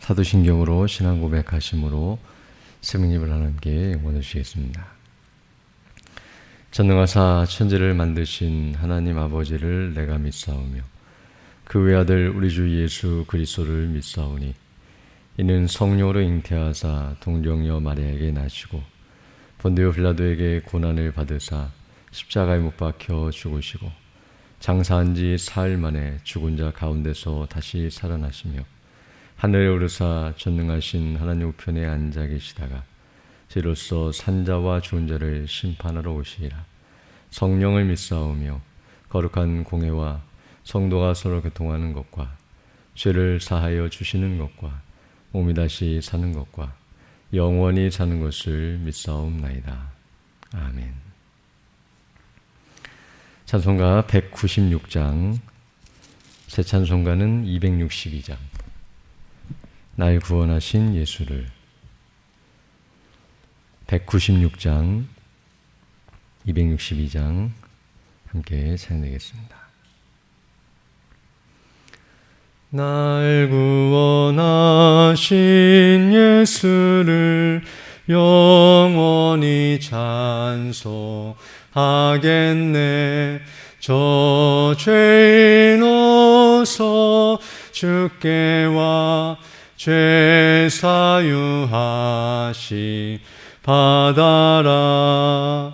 사도신경으로 신앙 고백하심으로 세문입을 하나님께 원해 주시겠습니다. 전능하사 천지를 만드신 하나님 아버지를 내가 믿사오며 그 외아들 우리 주 예수 그리스도를 믿사오니 이는 성령으로 잉태하사 동정녀 마리아에게 나시고 본디오 빌라도에게 고난을 받으사 십자가에 못 박혀 죽으시고 장사한 지 사흘 만에 죽은 자 가운데서 다시 살아나시며 하늘에 오르사 전능하신 하나님 우편에 앉아 계시다가 저로서 산자와 죽은 자를 심판하러 오시리라. 성령을 믿사오며 거룩한 공회와 성도가 서로 교통하는 것과 죄를 사하여 주시는 것과 몸이 다시 사는 것과 영원히 사는 것을 믿사옵나이다. 아멘. 찬송가 196장, 새 찬송가는 262장. 날 구원하신 예수를. 196장, 262장 함께 찬양하겠습니다. 날 구원하신 예수를 영원히 찬송하겠네. 저 죄인 어서 주께 와 죄 사유하시 받아라.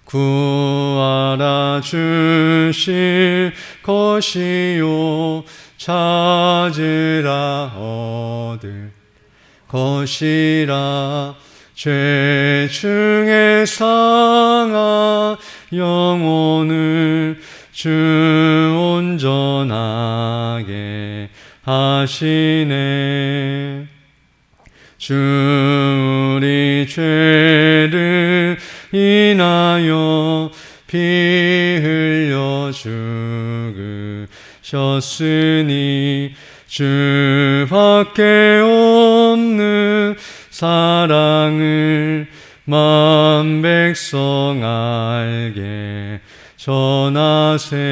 구하라 주실 것이요 찾으라 얻을 것이라. 죄 중에 상한 영혼을 주 온전하게 하시네. 주 우리 죄를 인하여 피 흘려 죽으셨으니 주밖에 없는 사랑을 만 백성 알게 전하세.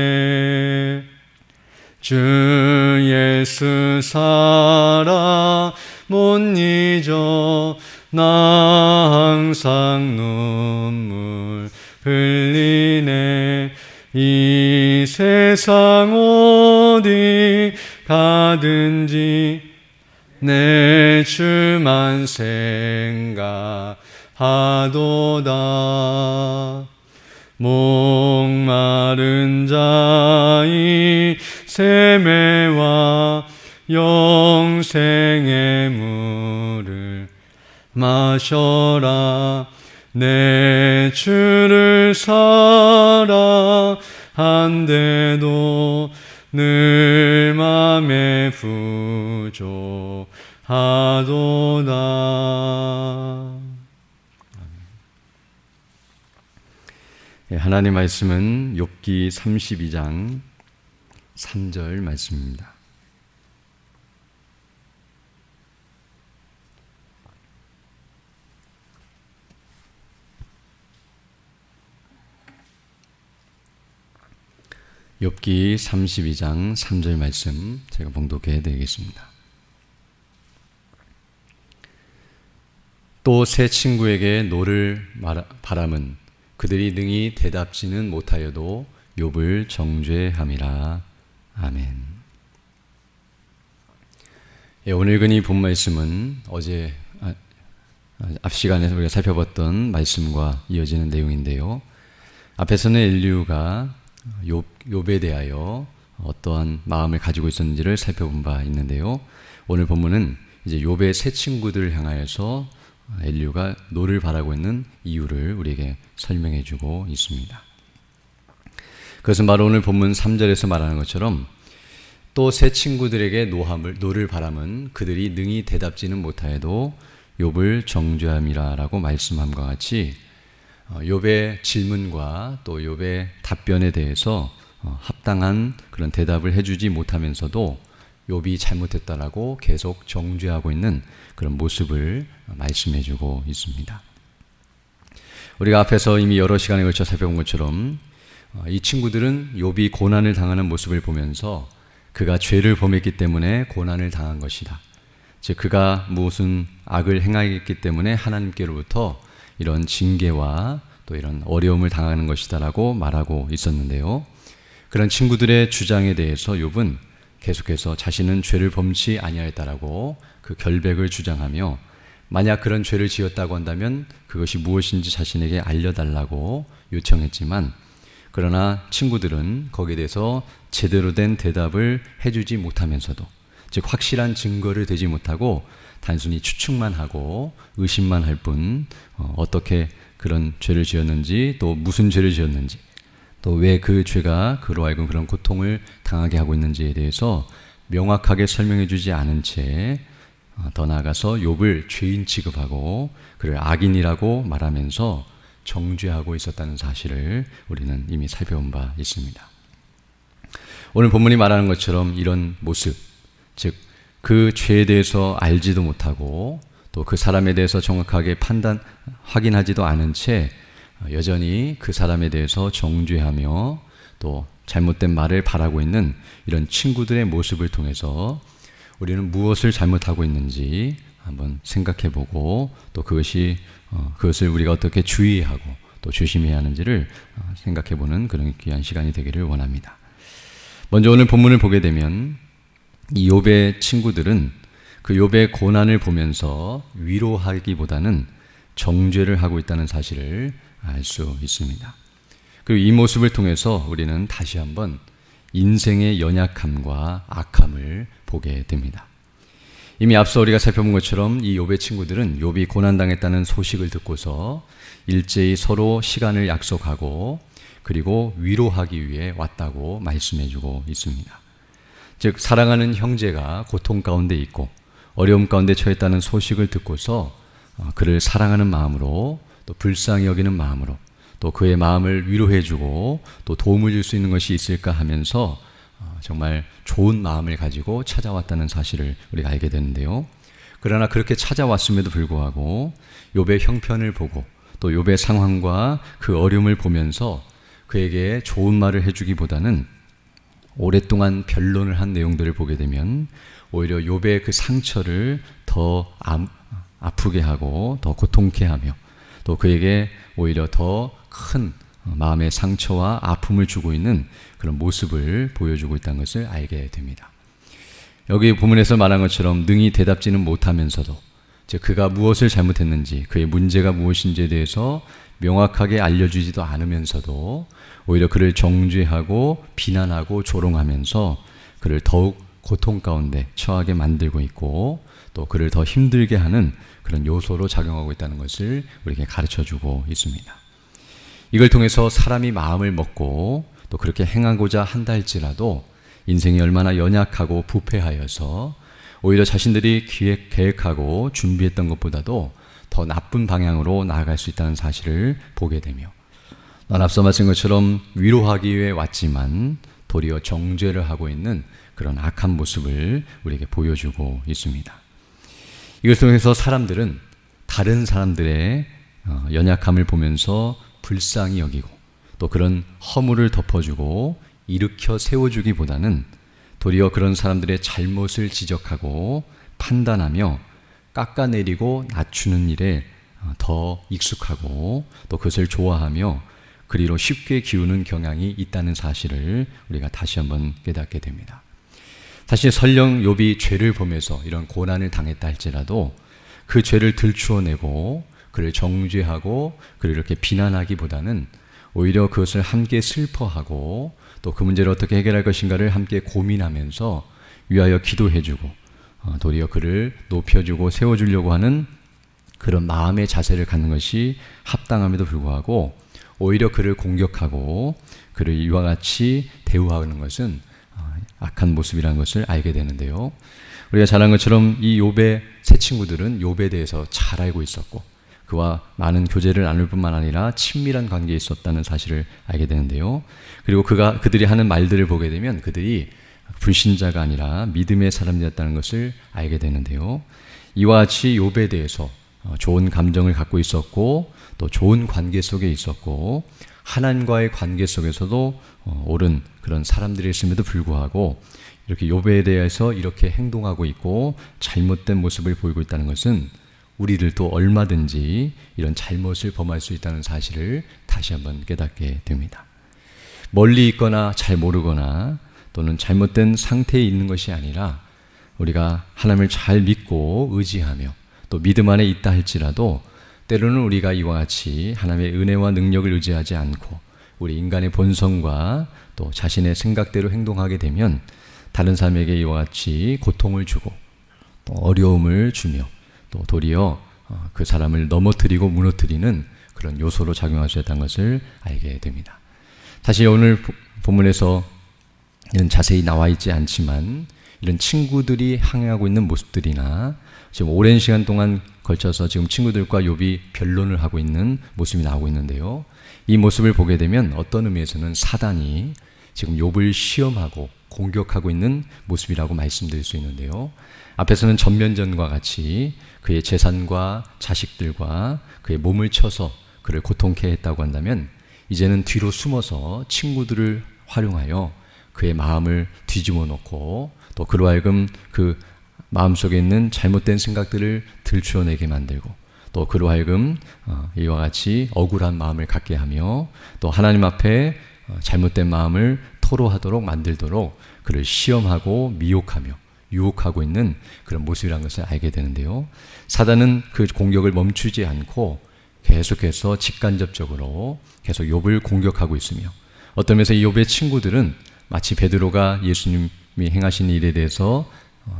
주 예수 사랑 못 잊어 나 항상 눈물 흘리네. 이 세상 어디 가든지 내 주만 생각하도다. 목마른 자의 세매와 영생의 물을 마셔라. 내 주를 사랑한데도 늘 맘에 부족하도다. 하나님 말씀은 욥기 32장 3절 말씀입니다. 욥기 32장 3절 말씀 제가 봉독해 드리겠습니다. 또 새 친구에게 노를 바람은 그들이 능히 대답지는 못하여도 욥을 정죄함이라. 아멘. 오늘 읽은 이 본 말씀은 어제 앞 시간에서 우리가 살펴봤던 말씀과 이어지는 내용인데요. 앞에서는 엘리후가 욥에 대하여 어떠한 마음을 가지고 있었는지를 살펴본 바 있는데요. 오늘 본문은 이제 욥의 새 친구들을 향하여서 엘리후가 노를 바라고 있는 이유를 우리에게 설명해 주고 있습니다. 그것은 바로 오늘 본문 3절에서 말하는 것처럼 또 새 친구들에게 노를 바람은 그들이 능히 대답지는 못하여도 욥을 정죄함이라라고 말씀함과 같이 욥의 질문과 또 욥의 답변에 대해서 합당한 그런 대답을 해주지 못하면서도 욥이 잘못했다라고 계속 정죄하고 있는 그런 모습을 말씀해주고 있습니다. 우리가 앞에서 이미 여러 시간에 걸쳐 살펴본 것처럼 이 친구들은 욥이 고난을 당하는 모습을 보면서 그가 죄를 범했기 때문에 고난을 당한 것이다. 즉 그가 무슨 악을 행하였기 때문에 하나님께로부터 이런 징계와 또 이런 어려움을 당하는 것이다라고 말하고 있었는데요. 그런 친구들의 주장에 대해서 욥은 계속해서 자신은 죄를 범치 아니하였다라고 그 결백을 주장하며 만약 그런 죄를 지었다고 한다면 그것이 무엇인지 자신에게 알려달라고 요청했지만 그러나 친구들은 거기에 대해서 제대로 된 대답을 해주지 못하면서도 즉 확실한 증거를 대지 못하고 단순히 추측만 하고 의심만 할 뿐 어떻게 그런 죄를 지었는지 또 무슨 죄를 지었는지 또 왜 그 죄가 그로 하여금 그런 고통을 당하게 하고 있는지에 대해서 명확하게 설명해 주지 않은 채 더 나아가서 욥을 죄인 취급하고 그를 악인이라고 말하면서 정죄하고 있었다는 사실을 우리는 이미 살펴본 바 있습니다. 오늘 본문이 말하는 것처럼 이런 모습, 즉 그 죄에 대해서 알지도 못하고 또 그 사람에 대해서 정확하게 확인하지도 않은 채 여전히 그 사람에 대해서 정죄하며 또 잘못된 말을 바라고 있는 이런 친구들의 모습을 통해서 우리는 무엇을 잘못하고 있는지 한번 생각해보고 또 그것을 우리가 어떻게 주의하고 또 조심해야 하는지를 생각해보는 그런 귀한 시간이 되기를 원합니다. 먼저 오늘 본문을 보게 되면 이 욥의 친구들은 그 욥의 고난을 보면서 위로하기보다는 정죄를 하고 있다는 사실을 알 수 있습니다. 그리고 이 모습을 통해서 우리는 다시 한번 인생의 연약함과 악함을 보게 됩니다. 이미 앞서 우리가 살펴본 것처럼 이 욥의 친구들은 욥이 고난당했다는 소식을 듣고서 일제히 서로 시간을 약속하고 그리고 위로하기 위해 왔다고 말씀해주고 있습니다. 즉 사랑하는 형제가 고통 가운데 있고 어려움 가운데 처했다는 소식을 듣고서 그를 사랑하는 마음으로 또 불쌍히 여기는 마음으로 또 그의 마음을 위로해주고 또 도움을 줄 수 있는 것이 있을까 하면서 정말 좋은 마음을 가지고 찾아왔다는 사실을 우리가 알게 되는데요. 그러나 그렇게 찾아왔음에도 불구하고 욥의 형편을 보고 또 욥의 상황과 그 어려움을 보면서 그에게 좋은 말을 해주기보다는 오랫동안 변론을 한 내용들을 보게 되면 오히려 욥의 그 상처를 더 아프게 하고 더 고통케 하며 또 그에게 오히려 더 큰 마음의 상처와 아픔을 주고 있는 그런 모습을 보여주고 있다는 것을 알게 됩니다. 여기 본문에서 말한 것처럼 능히 대답지는 못하면서도 즉 그가 무엇을 잘못했는지 그의 문제가 무엇인지에 대해서 명확하게 알려주지도 않으면서도 오히려 그를 정죄하고 비난하고 조롱하면서 그를 더욱 고통 가운데 처하게 만들고 있고 또 그를 더 힘들게 하는 그런 요소로 작용하고 있다는 것을 우리에게 가르쳐주고 있습니다. 이걸 통해서 사람이 마음을 먹고 또 그렇게 행하고자 한다 할지라도 인생이 얼마나 연약하고 부패하여서 오히려 자신들이 계획하고 준비했던 것보다도 더 나쁜 방향으로 나아갈 수 있다는 사실을 보게 되며 난 앞서 말씀한 것처럼 위로하기 위해 왔지만 도리어 정죄를 하고 있는 그런 악한 모습을 우리에게 보여주고 있습니다. 이것을 통해서 사람들은 다른 사람들의 연약함을 보면서 불쌍히 여기고 또 그런 허물을 덮어주고 일으켜 세워주기보다는 도리어 그런 사람들의 잘못을 지적하고 판단하며 깎아내리고 낮추는 일에 더 익숙하고 또 그것을 좋아하며 그리로 쉽게 기우는 경향이 있다는 사실을 우리가 다시 한번 깨닫게 됩니다. 사실 설령 욥이 죄를 범해서 이런 고난을 당했다 할지라도 그 죄를 들추어내고 그를 정죄하고 그를 이렇게 비난하기보다는 오히려 그것을 함께 슬퍼하고 또 그 문제를 어떻게 해결할 것인가를 함께 고민하면서 위하여 기도해주고 도리어 그를 높여주고 세워주려고 하는 그런 마음의 자세를 갖는 것이 합당함에도 불구하고 오히려 그를 공격하고 그를 이와 같이 대우하는 것은 악한 모습이라는 것을 알게 되는데요. 우리가 잘 아는 것처럼 이 욥의 세 친구들은 욥에 대해서 잘 알고 있었고 그와 많은 교제를 나눌 뿐만 아니라 친밀한 관계에 있었다는 사실을 알게 되는데요. 그리고 그들이 하는 말들을 보게 되면 그들이 불신자가 아니라 믿음의 사람이었다는 것을 알게 되는데요. 이와 같이 욥에 대해서 좋은 감정을 갖고 있었고 또 좋은 관계 속에 있었고 하나님과의 관계 속에서도 옳은 그런 사람들이었음에도 불구하고 이렇게 욥에 대해서 이렇게 행동하고 있고 잘못된 모습을 보이고 있다는 것은 우리들도 얼마든지 이런 잘못을 범할 수 있다는 사실을 다시 한번 깨닫게 됩니다. 멀리 있거나 잘 모르거나 또는 잘못된 상태에 있는 것이 아니라 우리가 하나님을 잘 믿고 의지하며 또 믿음 안에 있다 할지라도 때로는 우리가 이와 같이 하나님의 은혜와 능력을 의지하지 않고 우리 인간의 본성과 또 자신의 생각대로 행동하게 되면 다른 사람에게 이와 같이 고통을 주고 또 어려움을 주며 또 도리어 그 사람을 넘어뜨리고 무너뜨리는 그런 요소로 작용할 수 있다는 것을 알게 됩니다. 사실 오늘 본문에서 이런 자세히 나와 있지 않지만 이런 친구들이 항해하고 있는 모습들이나 지금 오랜 시간 동안 걸쳐서 지금 친구들과 욥이 변론을 하고 있는 모습이 나오고 있는데요. 이 모습을 보게 되면 어떤 의미에서는 사단이 지금 욥을 시험하고 공격하고 있는 모습이라고 말씀드릴 수 있는데요. 앞에서는 전면전과 같이 그의 재산과 자식들과 그의 몸을 쳐서 그를 고통케 했다고 한다면 이제는 뒤로 숨어서 친구들을 활용하여 그의 마음을 뒤집어 놓고 또 그로 하여금 그 마음속에 있는 잘못된 생각들을 들추어내게 만들고 또 그로 하여금 이와 같이 억울한 마음을 갖게 하며 또 하나님 앞에 잘못된 마음을 토로하도록 만들도록 그를 시험하고 미혹하며 유혹하고 있는 그런 모습이라는 것을 알게 되는데요. 사단은 그 공격을 멈추지 않고 계속해서 직간접적으로 계속 욥을 공격하고 있으며 어떤 면에서 이 욥의 친구들은 마치 베드로가 예수님이 행하신 일에 대해서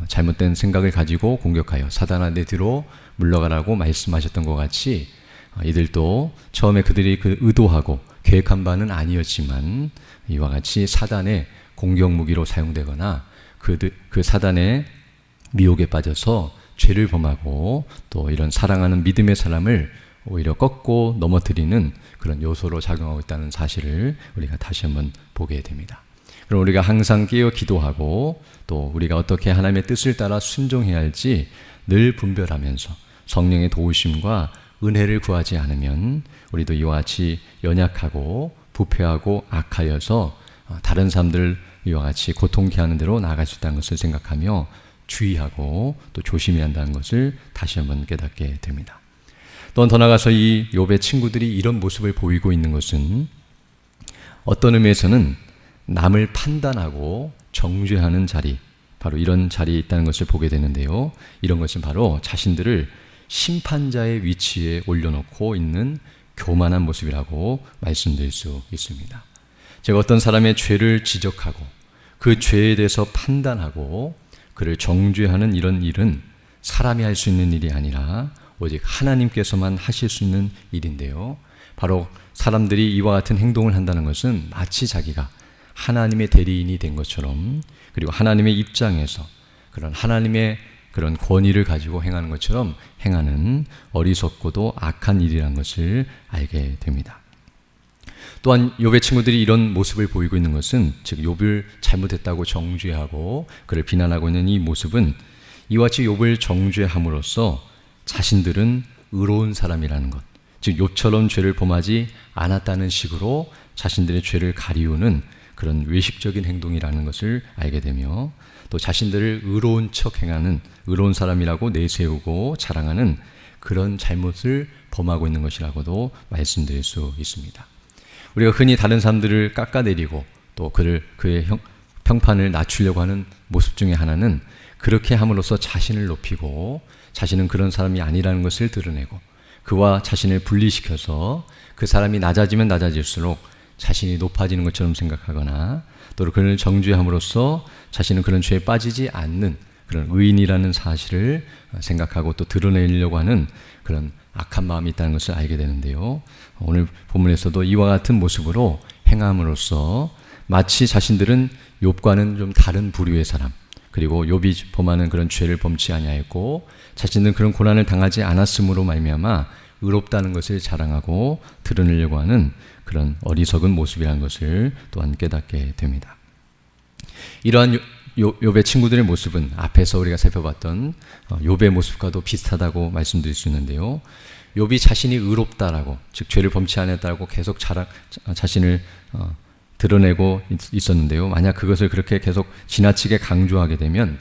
잘못된 생각을 가지고 공격하여 사단아 내 뒤로 물러가라고 말씀하셨던 것 같이 이들도 처음에 그들이 그 의도하고 계획한 바는 아니었지만 이와 같이 사단의 공격 무기로 사용되거나 그 사단의 미혹에 빠져서 죄를 범하고 또 이런 사랑하는 믿음의 사람을 오히려 꺾고 넘어뜨리는 그런 요소로 작용하고 있다는 사실을 우리가 다시 한번 보게 됩니다. 그럼 우리가 항상 깨어 기도하고 또 우리가 어떻게 하나님의 뜻을 따라 순종해야 할지 늘 분별하면서 성령의 도우심과 은혜를 구하지 않으면 우리도 이와 같이 연약하고 부패하고 악하여서 다른 사람들 이와 같이 고통케 하는 대로 나아갈 수 있다는 것을 생각하며 주의하고 또 조심해야 한다는 것을 다시 한번 깨닫게 됩니다. 또 더 나아가서 이 욥의 친구들이 이런 모습을 보이고 있는 것은 어떤 의미에서는 남을 판단하고 정죄하는 자리, 바로 이런 자리에 있다는 것을 보게 되는데요. 이런 것은 바로 자신들을 심판자의 위치에 올려놓고 있는 교만한 모습이라고 말씀드릴 수 있습니다. 제가 어떤 사람의 죄를 지적하고 그 죄에 대해서 판단하고 그를 정죄하는 이런 일은 사람이 할 수 있는 일이 아니라 오직 하나님께서만 하실 수 있는 일인데요. 바로 사람들이 이와 같은 행동을 한다는 것은 마치 자기가 하나님의 대리인이 된 것처럼 그리고 하나님의 입장에서 그런 하나님의 그런 권위를 가지고 행하는 것처럼 행하는 어리석고도 악한 일이라는 것을 알게 됩니다. 또한 욥의 친구들이 이런 모습을 보이고 있는 것은 즉 욥을 잘못했다고 정죄하고 그를 비난하고 있는 이 모습은 이와 같이 욥을 정죄함으로써 자신들은 의로운 사람이라는 것, 즉 욥처럼 죄를 범하지 않았다는 식으로 자신들의 죄를 가리우는 그런 외식적인 행동이라는 것을 알게 되며 또 자신들을 의로운 척 행하는 의로운 사람이라고 내세우고 자랑하는 그런 잘못을 범하고 있는 것이라고도 말씀드릴 수 있습니다. 우리가 흔히 다른 사람들을 깎아내리고 또 그의 평판을 낮추려고 하는 모습 중에 하나는 그렇게 함으로써 자신을 높이고 자신은 그런 사람이 아니라는 것을 드러내고 그와 자신을 분리시켜서 그 사람이 낮아지면 낮아질수록 자신이 높아지는 것처럼 생각하거나 또 그를 정죄함으로써 자신은 그런 죄에 빠지지 않는 그런 의인이라는 사실을 생각하고 또 드러내려고 하는 그런 악한 마음이 있다는 것을 알게 되는데요. 오늘 본문에서도 이와 같은 모습으로 행함으로써 마치 자신들은 욥과는 좀 다른 부류의 사람, 그리고 욥이 범하는 그런 죄를 범치 아니하였고 자신은 그런 고난을 당하지 않았으므로 말미암아 의롭다는 것을 자랑하고 드러내려고 하는 그런 어리석은 모습이라는 것을 또한 깨닫게 됩니다. 이러한 욥의 친구들의 모습은 앞에서 우리가 살펴봤던 욥의 모습과도 비슷하다고 말씀드릴 수 있는데요. 욥이 자신이 의롭다라고, 즉 죄를 범치 않았다고 계속 자신을 드러내고 있었는데요. 만약 그것을 그렇게 계속 지나치게 강조하게 되면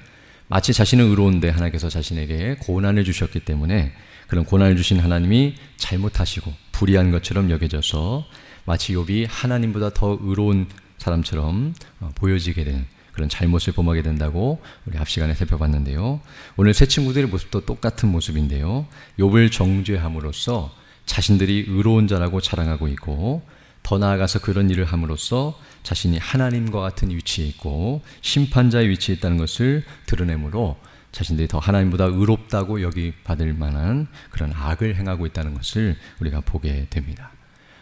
마치 자신은 의로운데 하나님께서 자신에게 고난을 주셨기 때문에 그런 고난을 주신 하나님이 잘못하시고 불의한 것처럼 여겨져서 마치 욥이 하나님보다 더 의로운 사람처럼 보여지게 되는 그런 잘못을 범하게 된다고 우리 앞 시간에 살펴봤는데요. 오늘 세 친구들의 모습도 똑같은 모습인데요. 욥을 정죄함으로써 자신들이 의로운 자라고 자랑하고 있고, 더 나아가서 그런 일을 함으로써 자신이 하나님과 같은 위치에 있고 심판자의 위치에 있다는 것을 드러내므로 자신들이 더 하나님보다 의롭다고 여기 받을 만한 그런 악을 행하고 있다는 것을 우리가 보게 됩니다.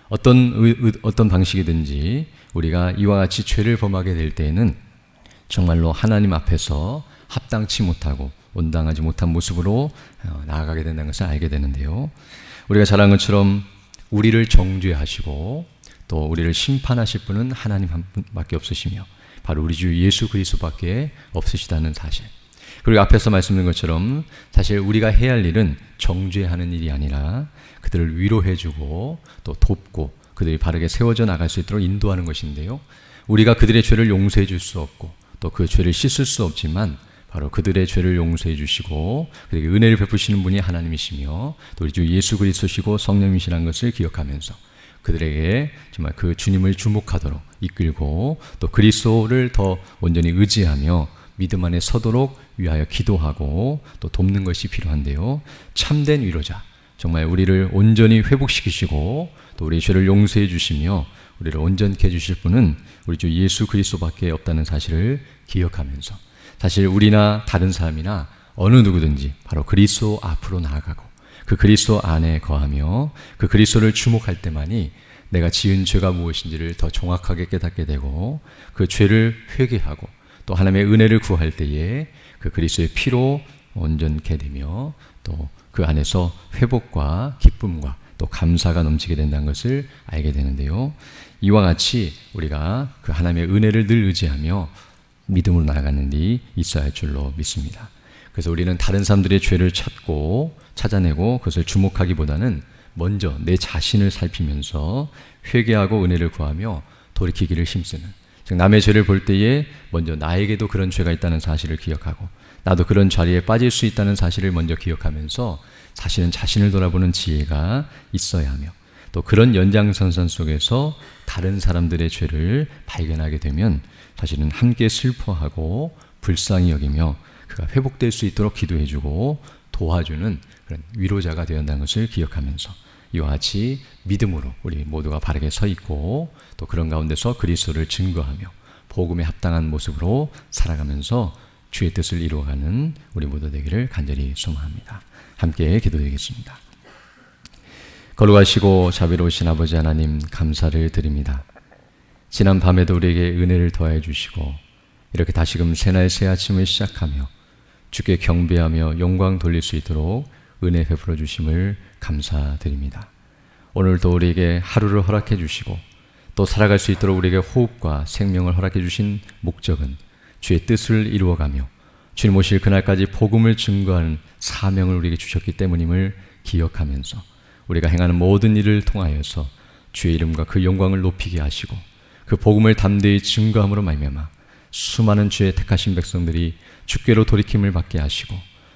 어떤 방식이든지 우리가 이와 같이 죄를 범하게 될 때에는 정말로 하나님 앞에서 합당치 못하고 온당하지 못한 모습으로 나아가게 된다는 것을 알게 되는데요. 우리가 잘 아는 것처럼 우리를 정죄하시고 또 우리를 심판하실 분은 하나님 한 분밖에 없으시며 바로 우리 주 예수 그리스도밖에 없으시다는 사실. 그리고 앞에서 말씀드린 것처럼 사실 우리가 해야 할 일은 정죄하는 일이 아니라 그들을 위로해주고 또 돕고 그들이 바르게 세워져 나갈 수 있도록 인도하는 것인데요. 우리가 그들의 죄를 용서해 줄 수 없고 또 그 죄를 씻을 수 없지만 바로 그들의 죄를 용서해 주시고 그들에게 은혜를 베푸시는 분이 하나님이시며 또 우리 주 예수 그리스도시고 성령이시라는 것을 기억하면서 그들에게 정말 그 주님을 주목하도록 이끌고 또 그리스도를 더 온전히 의지하며 믿음 안에 서도록 위하여 기도하고 또 돕는 것이 필요한데요. 참된 위로자, 정말 우리를 온전히 회복시키시고 또 우리의 죄를 용서해 주시며 우리를 온전케 해주실 분은 우리 주 예수 그리스도밖에 없다는 사실을 기억하면서 사실 우리나 다른 사람이나 어느 누구든지 바로 그리스도 앞으로 나아가고 그 그리스도 안에 거하며 그 그리스도를 주목할 때만이 내가 지은 죄가 무엇인지를 더 정확하게 깨닫게 되고 그 죄를 회개하고 또 하나님의 은혜를 구할 때에 그 그리스도의 피로 온전케 되며 또 그 안에서 회복과 기쁨과 또 감사가 넘치게 된다는 것을 알게 되는데요. 이와 같이 우리가 그 하나님의 은혜를 늘 의지하며 믿음으로 나아가는 일이 있어야 할 줄로 믿습니다. 그래서 우리는 다른 사람들의 죄를 찾아내고 그것을 주목하기보다는 먼저 내 자신을 살피면서 회개하고 은혜를 구하며 돌이키기를 힘쓰는, 즉 남의 죄를 볼 때에 먼저 나에게도 그런 죄가 있다는 사실을 기억하고 나도 그런 자리에 빠질 수 있다는 사실을 먼저 기억하면서 사실은 자신을 돌아보는 지혜가 있어야 하며 또 그런 연장선상 속에서 다른 사람들의 죄를 발견하게 되면 사실은 함께 슬퍼하고 불쌍히 여기며 그가 회복될 수 있도록 기도해주고 도와주는 그런 위로자가 되어야 한다는 것을 기억하면서 이와 같이 믿음으로 우리 모두가 바르게 서 있고 또 그런 가운데서 그리스도를 증거하며 복음에 합당한 모습으로 살아가면서 주의 뜻을 이루어가는 우리 모두 되기를 간절히 소망합니다. 함께 기도드리겠습니다. 거룩하시고 자비로우신 아버지 하나님 감사를 드립니다. 지난 밤에도 우리에게 은혜를 더해 주시고 이렇게 다시금 새날 새 아침을 시작하며 주께 경배하며 영광 돌릴 수 있도록 은혜 베풀어 주심을 감사드립니다. 오늘도 우리에게 하루를 허락해 주시고 또 살아갈 수 있도록 우리에게 호흡과 생명을 허락해 주신 목적은 주의 뜻을 이루어가며 주님 오실 그날까지 복음을 증거하는 사명을 우리에게 주셨기 때문임을 기억하면서 우리가 행하는 모든 일을 통하여서 주의 이름과 그 영광을 높이게 하시고 그 복음을 담대히 증거함으로 말미암아 수많은 주의 택하신 백성들이 주께로 돌이킴을 받게 하시고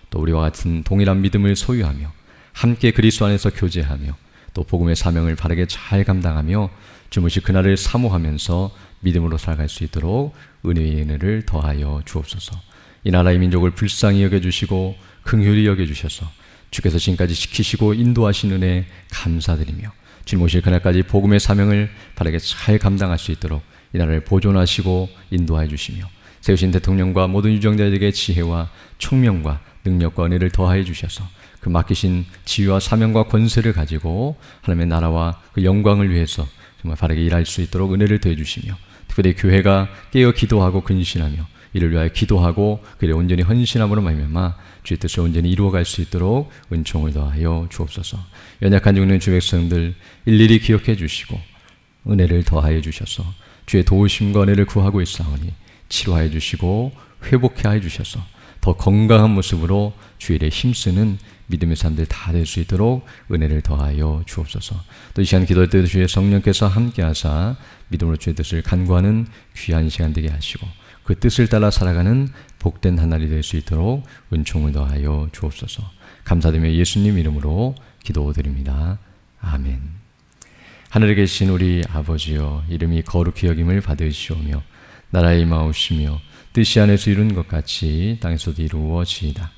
또 우리와 같은 동일한 믿음을 소유하며 함께 그리스도 안에서 교제하며 또 복음의 사명을 바르게 잘 감당하며 주무실 그날을 사모하면서 믿음으로 살아갈 수 있도록 은혜의 은혜를 더하여 주옵소서. 이 나라의 민족을 불쌍히 여겨주시고 긍휼히 여겨주셔서 주께서 지금까지 지키시고 인도하신 은혜 감사드리며 주님 오실 그날까지 복음의 사명을 바르게 잘 감당할 수 있도록 이 나라를 보존하시고 인도하여 주시며 세우신 대통령과 모든 유정자들에게 지혜와 총명과 능력과 은혜를 더하여 주셔서 그 맡기신 지위와 사명과 권세를 가지고 하나님의 나라와 그 영광을 위해서 정말 바르게 일할 수 있도록 은혜를 더해 주시며 특별히 교회가 깨어 기도하고 근신하며 이를 위하여 기도하고 그를 온전히 헌신함으로 말미암아 주의 뜻을 온전히 이루어갈 수 있도록 은총을 더하여 주옵소서. 연약한 죽는 주 백성들 일일이 기억해 주시고 은혜를 더하여 주셔서 주의 도우심과 은혜를 구하고 있사오니 치료하여 주시고 회복해 하여 주셔서 더 건강한 모습으로 주의 일에 힘쓰는 믿음의 사람들 다 될 수 있도록 은혜를 더하여 주옵소서. 또 이 시간 기도할 때도 주의 성령께서 함께하사 믿음으로 주의 뜻을 간구하는 귀한 시간 되게 하시고 그 뜻을 따라 살아가는 복된 하늘이 될 수 있도록 은총을 더하여 주옵소서. 감사드리며 예수님 이름으로 기도드립니다. 아멘. 하늘에 계신 우리 아버지여, 이름이 거룩히 여김을 받으시오며 나라의 임하옵시며 뜻이 하늘에서 이룬 것 같이 땅에서도 이루어지이다.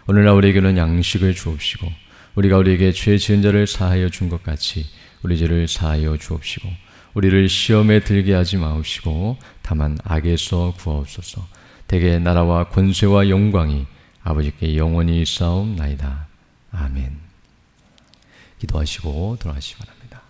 오늘날 우리에게는 양식을 주옵시고 우리가 우리에게 죄 지은 자를 사하여 준 것 같이 우리 죄를 사하여 주옵시고 우리를 시험에 들게 하지 마옵시고 다만 악에서 구하옵소서. 대개 나라와 권세와 영광이 아버지께 영원히 있사옵나이다. 아멘. 기도하시고 돌아가시기 바랍니다.